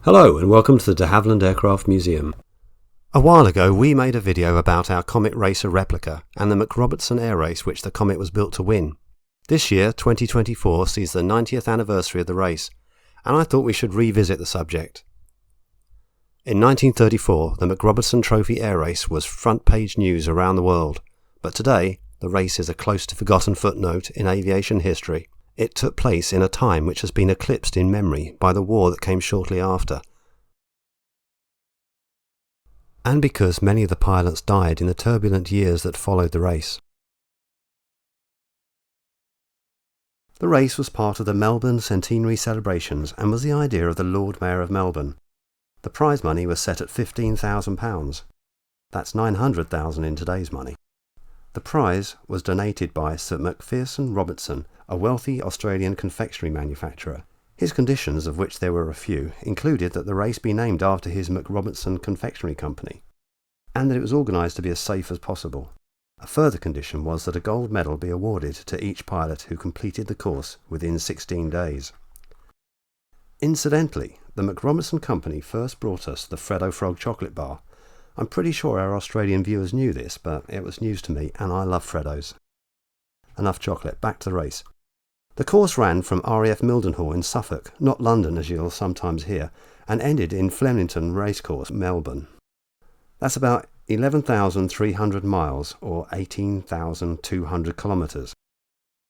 Hello and welcome to the de Havilland Aircraft Museum. A while ago we made a video about our Comet Racer replica and the MacRobertson air race which the Comet was built to win. This year, 2024, sees the 90th anniversary of the race, and I thought we should revisit the subject. In 1934, the MacRobertson Trophy air race was front page news around the world, but today the race is a close to forgotten footnote in aviation history. It took place in a time which has been eclipsed in memory by the war that came shortly after. And because many of the pilots died in the turbulent years that followed the race. The race was part of the Melbourne Centenary celebrations and was the idea of the Lord Mayor of Melbourne. The prize money was set at £15,000. That's $900,000 in today's money. The prize was donated by Sir Macpherson Robertson, a wealthy Australian confectionery manufacturer. His conditions, of which there were a few, included that the race be named after his MacRobertson Confectionery Company, and that it was organised to be as safe as possible. A further condition was that a gold medal be awarded to each pilot who completed the course within 16 days. Incidentally, the MacRobertson Company first brought us the Freddo Frog chocolate bar. I'm pretty sure our Australian viewers knew this, but it was news to me, and I love Freddos. Enough chocolate, back to the race. The course ran from RAF Mildenhall in Suffolk, not London as you'll sometimes hear, and ended in Flemington Racecourse, Melbourne. That's about 11,300 miles, or 18,200 kilometres.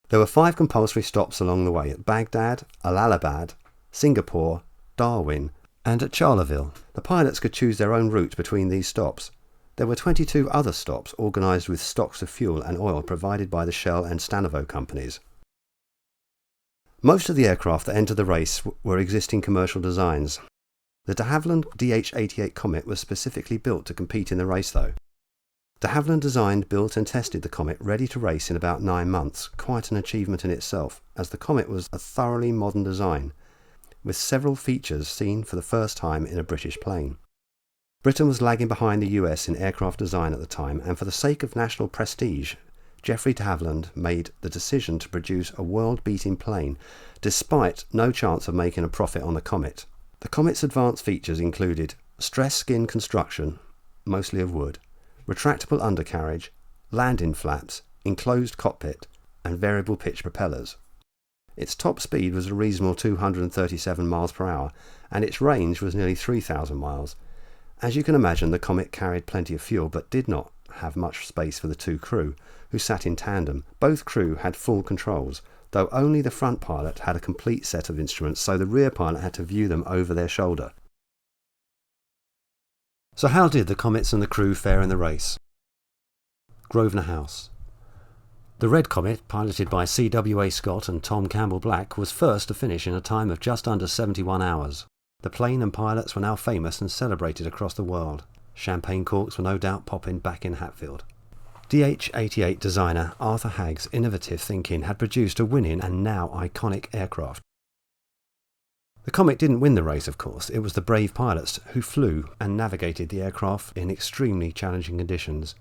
There were 5 compulsory stops along the way at Baghdad, Allahabad, Singapore, Darwin, and at Charleville. The pilots could choose their own route between these stops. There were 22 other stops organised with stocks of fuel and oil provided by the Shell and Stanovo companies. Most of the aircraft that entered the race were existing commercial designs. The de Havilland DH-88 Comet was specifically built to compete in the race though. De Havilland designed, built and tested the Comet ready to race in about 9 months, quite an achievement in itself, as the Comet was a thoroughly modern design, with several features seen for the first time in a British plane. Britain was lagging behind the US in aircraft design at the time, and for the sake of national prestige, Geoffrey de Havilland made the decision to produce a world-beating plane, despite no chance of making a profit on the Comet. The Comet's advanced features included stress skin construction, mostly of wood, retractable undercarriage, landing flaps, enclosed cockpit, and variable pitch propellers. Its top speed was a reasonable 237 miles per hour, and its range was nearly 3,000 miles. As you can imagine, the Comet carried plenty of fuel, but did not have much space for the 2 crew, who sat in tandem. Both crew had full controls, though only the front pilot had a complete set of instruments, so the rear pilot had to view them over their shoulder. So how did the Comets and the crew fare in the race? Grosvenor House. The Red Comet, piloted by CWA Scott and Tom Campbell Black, was first to finish in a time of just under 71 hours. The plane and pilots were now famous and celebrated across the world. Champagne corks were no doubt popping back in Hatfield. DH-88 designer Arthur Hagg's innovative thinking had produced a winning and now iconic aircraft. The Comet didn't win the race, of course. It was the brave pilots who flew and navigated the aircraft in extremely challenging conditions.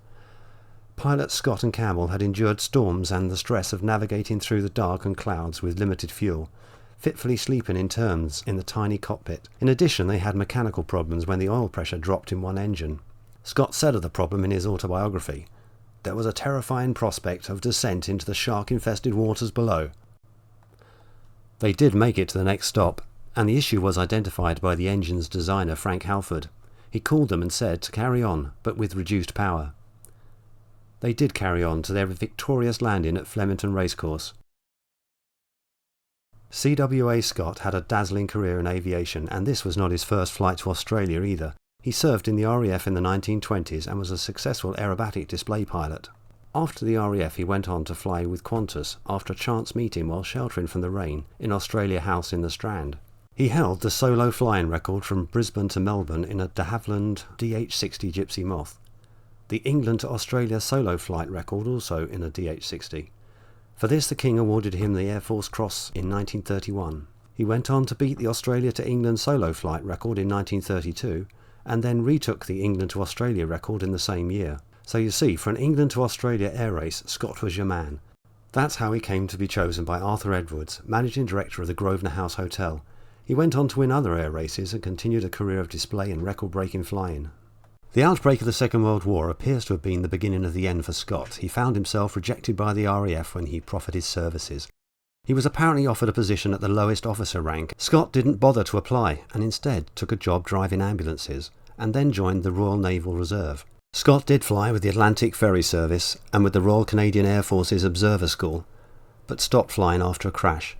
Pilots Scott and Campbell had endured storms and the stress of navigating through the dark and clouds with limited fuel, fitfully sleeping in turns in the tiny cockpit. In addition, they had mechanical problems when the oil pressure dropped in one engine. Scott said of the problem in his autobiography, "There was a terrifying prospect of descent into the shark-infested waters below." They did make it to the next stop, and the issue was identified by the engine's designer Frank Halford. He called them and said to carry on, but with reduced power. They did carry on to their victorious landing at Flemington Racecourse. CWA Scott had a dazzling career in aviation, and this was not his first flight to Australia either. He served in the RAF in the 1920s and was a successful aerobatic display pilot. After the RAF he went on to fly with Qantas after a chance meeting while sheltering from the rain in Australia House in the Strand. He held the solo flying record from Brisbane to Melbourne in a de Havilland DH-60 Gypsy Moth. The England to Australia solo flight record also in a DH-60. For this the King awarded him the Air Force Cross in 1931. He went on to beat the Australia to England solo flight record in 1932 and then retook the England to Australia record in the same year. So you see, for an England to Australia air race, Scott was your man. That's how he came to be chosen by Arthur Edwards, managing director of the Grosvenor House Hotel. He went on to win other air races and continued a career of display and record-breaking flying. The outbreak of the Second World War appears to have been the beginning of the end for Scott. He found himself rejected by the RAF when he proffered his services. He was apparently offered a position at the lowest officer rank. Scott didn't bother to apply and instead took a job driving ambulances and then joined the Royal Naval Reserve. Scott did fly with the Atlantic Ferry Service and with the Royal Canadian Air Force's Observer School, but stopped flying after a crash.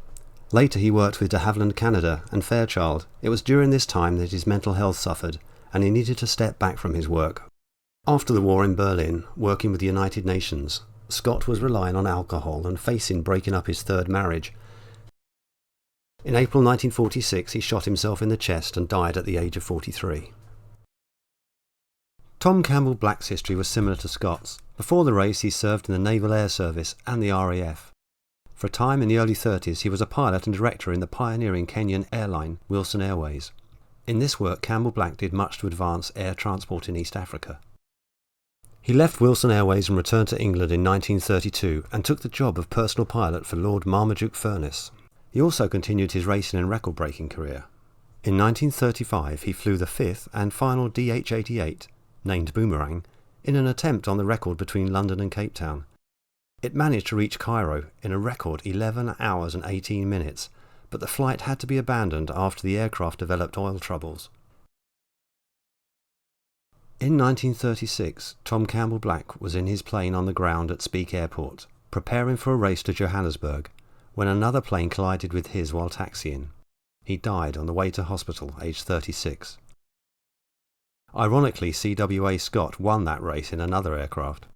Later he worked with de Havilland Canada and Fairchild. It was during this time that his mental health suffered and he needed to step back from his work. After the war in Berlin, working with the United Nations, Scott was relying on alcohol and facing breaking up his third marriage. In April 1946 he shot himself in the chest and died at the age of 43. Tom Campbell Black's history was similar to Scott's. Before the race he served in the Naval Air Service and the RAF. For a time in the early 30s he was a pilot and director in the pioneering Kenyan airline Wilson Airways. In this work Campbell Black did much to advance air transport in East Africa. He left Wilson Airways and returned to England in 1932 and took the job of personal pilot for Lord Marmaduke Furness. He also continued his racing and record-breaking career. In 1935 he flew the fifth and final DH-88, named Boomerang, in an attempt on the record between London and Cape Town. It managed to reach Cairo in a record 11 hours and 18 minutes, but the flight had to be abandoned after the aircraft developed oil troubles. In 1936, Tom Campbell Black was in his plane on the ground at Speke Airport, preparing for a race to Johannesburg, when another plane collided with his while taxiing. He died on the way to hospital, aged 36. Ironically, CWA Scott won that race in another aircraft.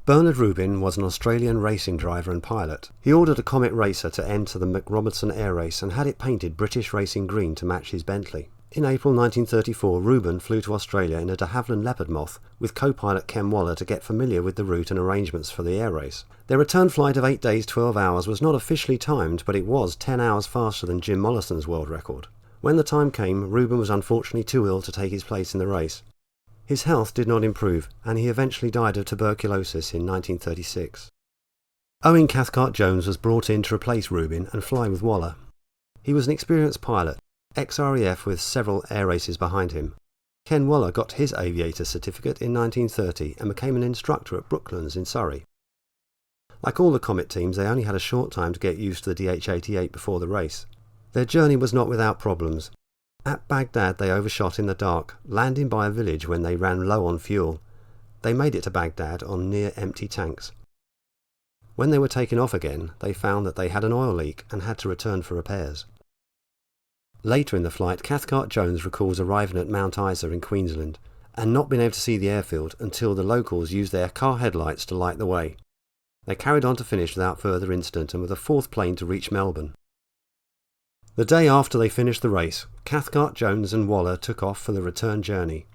Bernard Rubin was an Australian racing driver and pilot. He ordered a Comet racer to enter the MacRobertson air race and had it painted British racing green to match his Bentley. In April 1934, Rubin flew to Australia in a de Havilland Leopard Moth with co-pilot Ken Waller to get familiar with the route and arrangements for the air race. Their return flight of 8 days 12 hours was not officially timed, but it was 10 hours faster than Jim Mollison's world record. When the time came, Rubin was unfortunately too ill to take his place in the race. His health did not improve, and he eventually died of tuberculosis in 1936. Owen Cathcart Jones was brought in to replace Rubin and fly with Waller. He was an experienced pilot, ex-RAF with several air races behind him. Ken Waller got his aviator certificate in 1930 and became an instructor at Brooklands in Surrey. Like all the Comet teams, they only had a short time to get used to the DH-88 before the race. Their journey was not without problems. At Baghdad they overshot in the dark, landing by a village when they ran low on fuel. They made it to Baghdad on near empty tanks. When they were taken off again, they found that they had an oil leak and had to return for repairs. Later in the flight, Cathcart Jones recalls arriving at Mount Isa in Queensland and not being able to see the airfield until the locals used their car headlights to light the way. They carried on to finish without further incident and with a fourth plane to reach Melbourne. The day after they finished the race, Cathcart Jones and Waller took off for the return journey,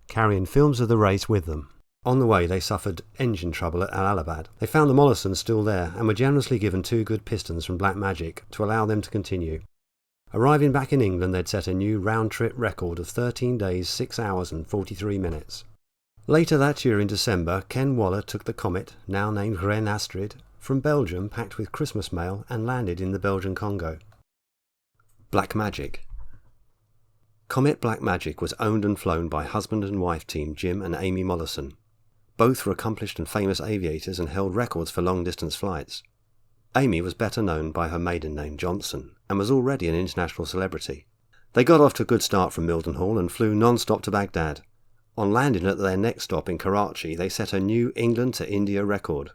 carrying films of the race with them. On the way they suffered engine trouble at Allahabad. They found the Mollisons still there and were generously given 2 good pistons from Black Magic to allow them to continue. Arriving back in England they'd set a new round-trip record of 13 days, 6 hours and 43 minutes. Later that year in December, Ken Waller took the Comet, now named Reine Astrid, from Belgium packed with Christmas mail and landed in the Belgian Congo. Black Magic. Comet Black Magic was owned and flown by husband and wife team Jim and Amy Mollison. Both were accomplished and famous aviators and held records for long-distance flights. Amy was better known by her maiden name Johnson and was already an international celebrity. They got off to a good start from Mildenhall and flew non-stop to Baghdad. On landing at their next stop in Karachi, they set a new England to India record.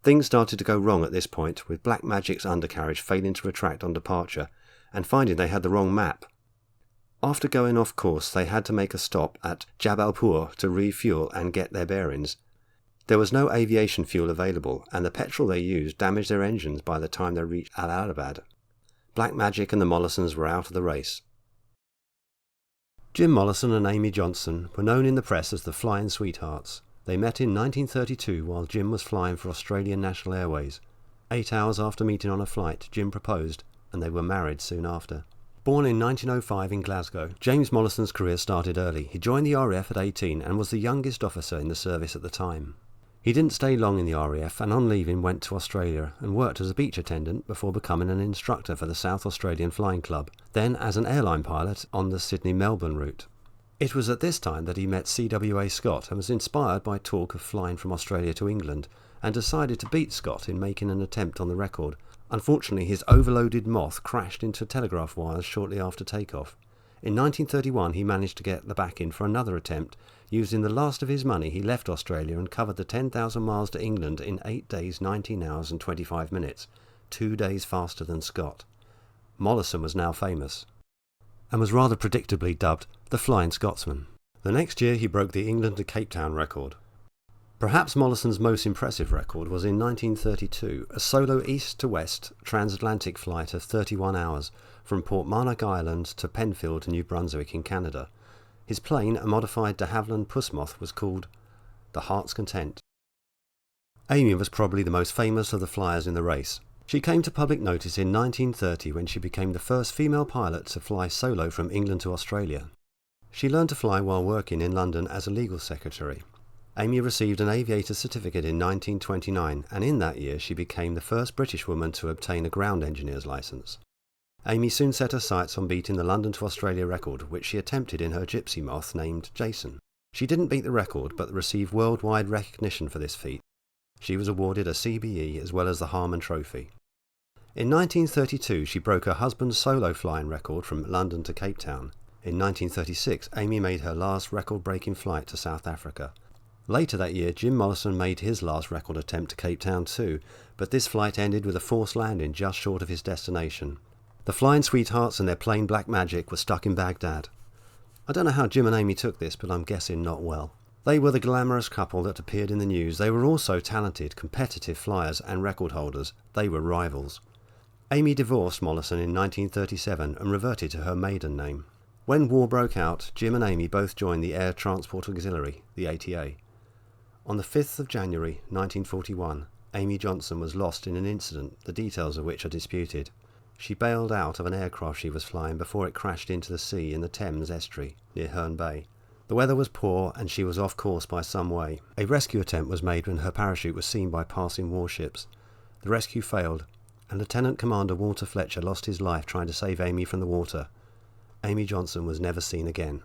Things started to go wrong at this point, with Black Magic's undercarriage failing to retract on departure and finding they had the wrong map. After going off course, they had to make a stop at Jabalpur to refuel and get their bearings. There was no aviation fuel available, and the petrol they used damaged their engines by the time they reached Allahabad. Black Magic and the Mollisons were out of the race. Jim Mollison and Amy Johnson were known in the press as the Flying Sweethearts. They met in 1932 while Jim was flying for Australian National Airways. 8 hours after meeting on a flight, Jim proposed, and they were married soon after. Born in 1905 in Glasgow, James Mollison's career started early. He joined the RAF at 18 and was the youngest officer in the service at the time. He didn't stay long in the RAF and on leaving went to Australia and worked as a beach attendant before becoming an instructor for the South Australian Flying Club, then as an airline pilot on the Sydney-Melbourne route. It was at this time that he met CWA Scott and was inspired by talk of flying from Australia to England and decided to beat Scott in making an attempt on the record. Unfortunately, his overloaded Moth crashed into telegraph wires shortly after takeoff. In 1931 he managed to get the back-in for another attempt. Using the last of his money, he left Australia and covered the 10,000 miles to England in 8 days, 19 hours and 25 minutes, 2 days faster than Scott. Mollison was now famous, and was rather predictably dubbed the Flying Scotsman. The next year he broke the England to Cape Town record. Perhaps Mollison's most impressive record was in 1932, a solo east-to-west transatlantic flight of 31 hours from Portmarnock Island to Penfield, New Brunswick in Canada. His plane, a modified de Havilland Pussmoth, was called the Heart's Content. Amy was probably the most famous of the flyers in the race. She came to public notice in 1930 when she became the first female pilot to fly solo from England to Australia. She learned to fly while working in London as a legal secretary. Amy received an aviator certificate in 1929, and in that year she became the first British woman to obtain a ground engineer's licence. Amy soon set her sights on beating the London to Australia record, which she attempted in her Gypsy Moth named Jason. She didn't beat the record, but received worldwide recognition for this feat. She was awarded a CBE as well as the Harmon Trophy. In 1932 she broke her husband's solo flying record from London to Cape Town. In 1936 Amy made her last record-breaking flight to South Africa. Later that year Jim Mollison made his last record attempt to Cape Town too, but this flight ended with a forced landing just short of his destination. The Flying Sweethearts and their plain black magic were stuck in Baghdad. I don't know how Jim and Amy took this, but I'm guessing not well. They were the glamorous couple that appeared in the news. They were also talented, competitive flyers and record holders. They were rivals. Amy divorced Mollison in 1937 and reverted to her maiden name. When war broke out, Jim and Amy both joined the Air Transport Auxiliary, the ATA. On the 5th of January 1941, Amy Johnson was lost in an incident, the details of which are disputed. She bailed out of an aircraft she was flying before it crashed into the sea in the Thames estuary near Herne Bay. The weather was poor and she was off course by some way. A rescue attempt was made when her parachute was seen by passing warships. The rescue failed, and Lieutenant Commander Walter Fletcher lost his life trying to save Amy from the water. Amy Johnson was never seen again.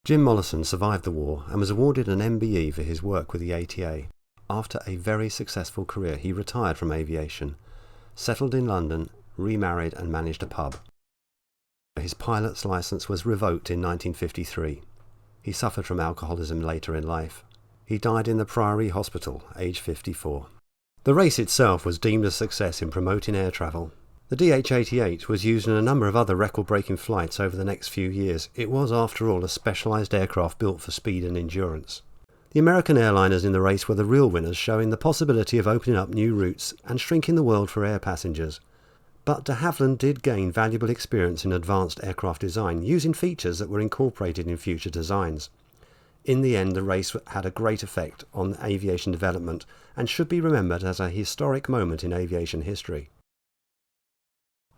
Jim Mollison survived the war and was awarded an MBE for his work with the ATA. After a very successful career, he retired from aviation, settled in London, remarried and managed a pub. His pilot's licence was revoked in 1953. He suffered from alcoholism later in life. He died in the Priory Hospital, aged 54. The race itself was deemed a success in promoting air travel. The DH-88 was used in a number of other record-breaking flights over the next few years. It was, after all, a specialised aircraft built for speed and endurance. The American airliners in the race were the real winners, showing the possibility of opening up new routes and shrinking the world for air passengers. But de Havilland did gain valuable experience in advanced aircraft design, using features that were incorporated in future designs. In the end, the race had a great effect on aviation development and should be remembered as a historic moment in aviation history.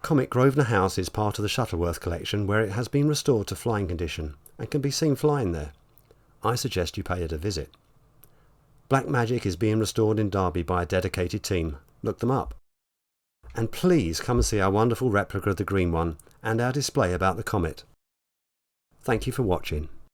Comet Grosvenor House is part of the Shuttleworth collection, where it has been restored to flying condition and can be seen flying there. I suggest you pay it a visit. Black Magic is being restored in Derby by a dedicated team. Look them up. And please come and see our wonderful replica of the green one and our display about the Comet. Thank you for watching.